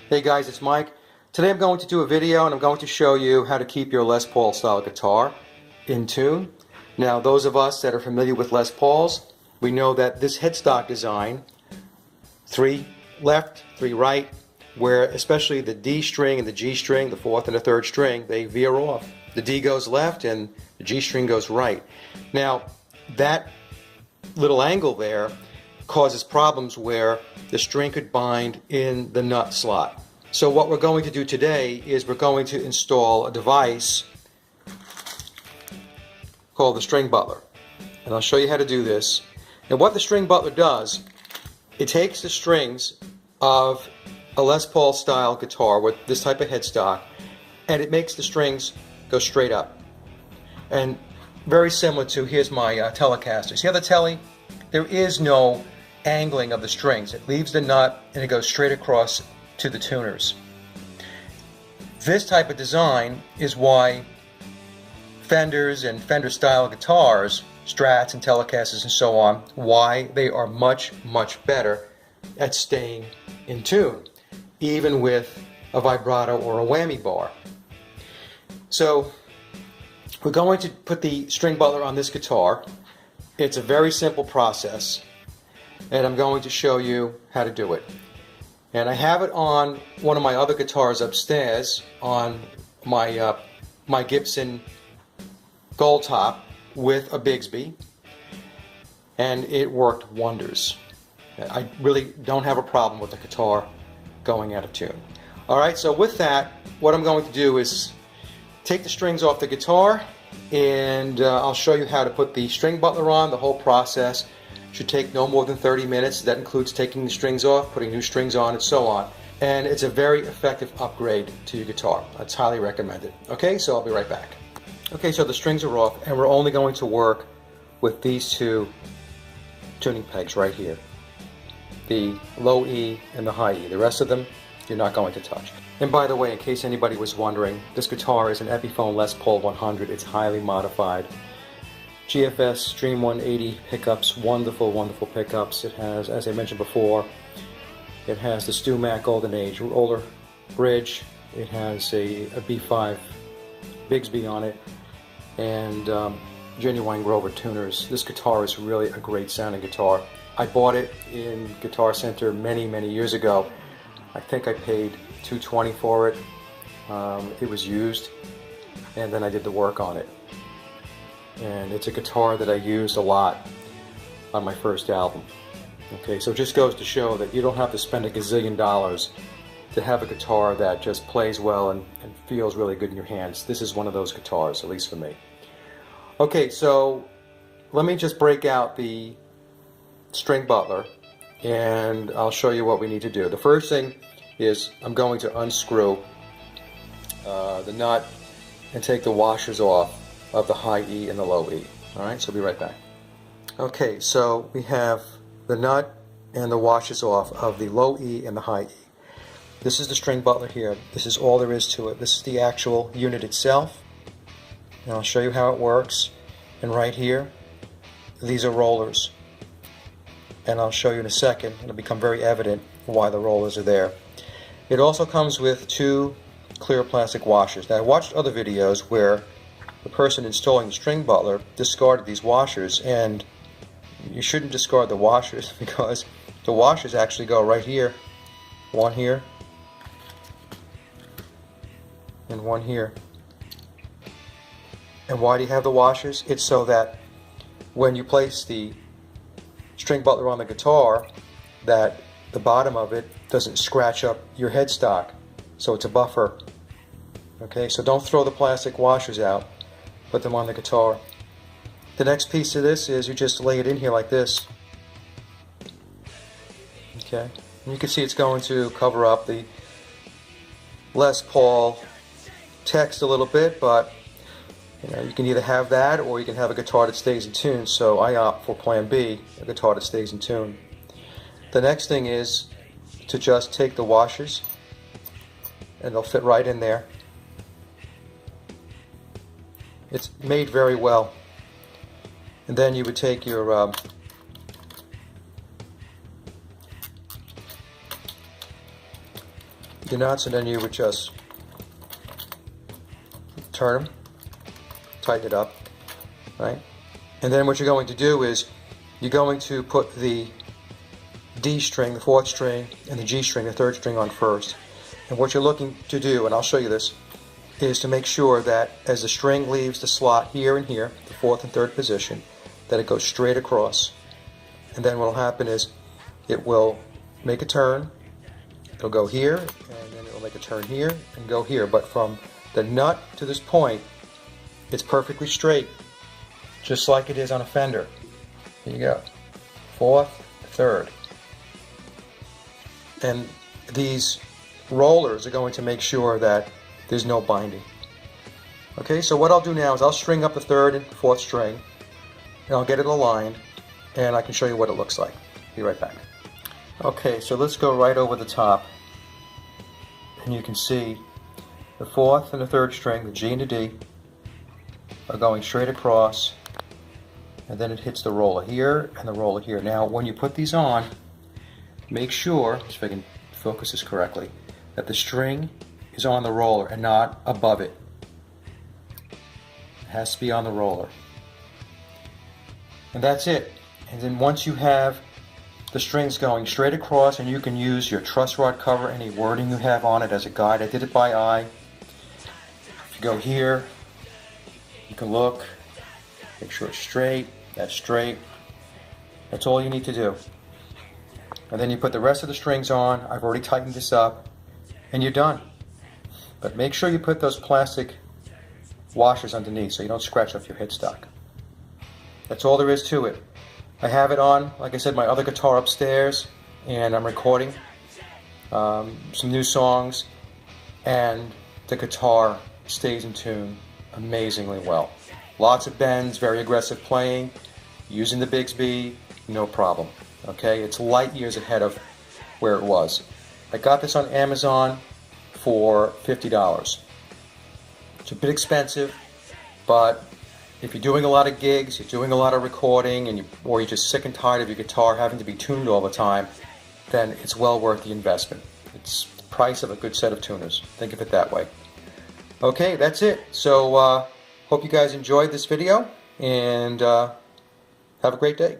Hey guys, it's Mike. Today I'm going to do a video and I'm going to show you how to keep your Les Paul style guitar in tune. Now those of us that are familiar with Les Pauls, we know that this headstock design, 3 left, 3 right, where especially the D string and the G string, the 4th and the 3rd string, they veer off. The D goes left and the G string goes right. Now that little angle there causes problems where the string could bind in the nut slot. So what we're going to do today is we're going to install a device called the String Butler. And I'll show you how to do this. And what the String Butler does, it takes the strings of a Les Paul style guitar with this type of headstock and it makes the strings go straight up. And very similar to, here's my Telecaster. See how the Tele? There is no angling of the strings. It leaves the nut and it goes straight across to the tuners. This type of design is why Fenders and Fender style guitars, Strats and Telecasters and so on, why they are much better at staying in tune, even with a vibrato or a whammy bar. So we're going to put the String Butler on this guitar. It's a very simple process and I'm going to show you how to do it. And I have it on one of my other guitars upstairs on my my Gibson Gold Top with a Bigsby, and it worked wonders. I really don't have a problem with the guitar going out of tune. Alright, so with that, what I'm going to do is take the strings off the guitar and I'll show you how to put the String Butler on. The whole process should take no more than 30 minutes. That includes taking the strings off, putting new strings on, and so on. And it's a very effective upgrade to your guitar. It's highly recommended. Okay, so I'll be right back. Okay, so the strings are off, and we're only going to work with these 2 tuning pegs right here. The low E and the high E. The rest of them, you're not going to touch. And by the way, in case anybody was wondering, this guitar is an Epiphone Les Paul 100. It's highly modified. GFS Stream 180 pickups, wonderful pickups. It has, as I mentioned before, it has the Stu Mac Golden Age roller bridge. It has a B5 Bigsby on it, and genuine Grover tuners. This guitar is really a great sounding guitar. I bought it in Guitar Center many years ago. I think I paid $220 for it. It was used, and then I did the work on it. And it's a guitar that I used a lot on my first album. Okay, so it just goes to show that you don't have to spend a gazillion dollars to have a guitar that just plays well and feels really good in your hands. This is one of those guitars, at least for me. Okay, so let me just break out the String Butler and I'll show you what we need to do. The first thing is I'm going to unscrew the nut and take the washers off of the high E and the low E. Alright, so I'll be right back. Okay, so we have the nut and the washers off of the low E and the high E. This is the String Butler here. This is all there is to it. This is the actual unit itself. And I'll show you how it works. And right here, these are rollers. And I'll show you in a second. It'll become very evident why the rollers are there. It also comes with 2 clear plastic washers. Now I watched other videos where the person installing the String Butler discarded these washers, and you shouldn't discard the washers because the washers actually go right here, one here and one here. And why do you have the washers? It's so that when you place the String Butler on the guitar, that the bottom of it doesn't scratch up your headstock, so it's a buffer. Okay, so don't throw the plastic washers out. Put them on the guitar. The next piece of this is you just lay it in here like this. Okay, and you can see it's going to cover up the Les Paul text a little bit, but you can either have that or you can have a guitar that stays in tune. So I opt for Plan B, a guitar that stays in tune. The next thing is to just take the washers, and they'll fit right in there. It's made very well. And then you would take your your nuts, and then you would just turn them, tighten it up, right? And then what you're going to do is you're going to put the D string, the 4th string, and the G string, the 3rd string on first. And what you're looking to do, and I'll show you this, is to make sure that as the string leaves the slot here and here, the 4th and 3rd position, that it goes straight across. And then what will happen is it will make a turn, it'll go here, and then it'll make a turn here and go here. But from the nut to this point, it's perfectly straight, just like it is on a Fender. Here you go, 4th, 3rd. And these rollers are going to make sure that there's no binding. Okay, so what I'll do now is I'll string up the 3rd and 4th string, and I'll get it aligned, and I can show you what it looks like. Be right back. Okay, so let's go right over the top, and you can see the 4th and the 3rd string, the G and the D, are going straight across, and then it hits the roller here and the roller here. Now, when you put these on, make sure, if I can focus this correctly, that the string is on the roller and not above it. It has to be on the roller. And that's it. And then once you have the strings going straight across, and you can use your truss rod cover, any wording you have on it as a guide. I did it by eye. If you go here, you can look, make sure it's straight, that's straight. That's all you need to do. And then you put the rest of the strings on. I've already tightened this up, and you're done. But make sure you put those plastic washers underneath so you don't scratch up your headstock. That's all there is to it. I have it on, like I said, my other guitar upstairs, and I'm recording some new songs, and the guitar stays in tune amazingly well. Lots of bends, very aggressive playing, using the Bigsby, no problem. Okay, it's light years ahead of where it was. I got this on Amazon for $50. It's a bit expensive, but if you're doing a lot of gigs, you're doing a lot of recording, and or you're just sick and tired of your guitar having to be tuned all the time, then it's well worth the investment. It's the price of a good set of tuners. Think of it that way. Okay, that's it. So hope you guys enjoyed this video, and have a great day.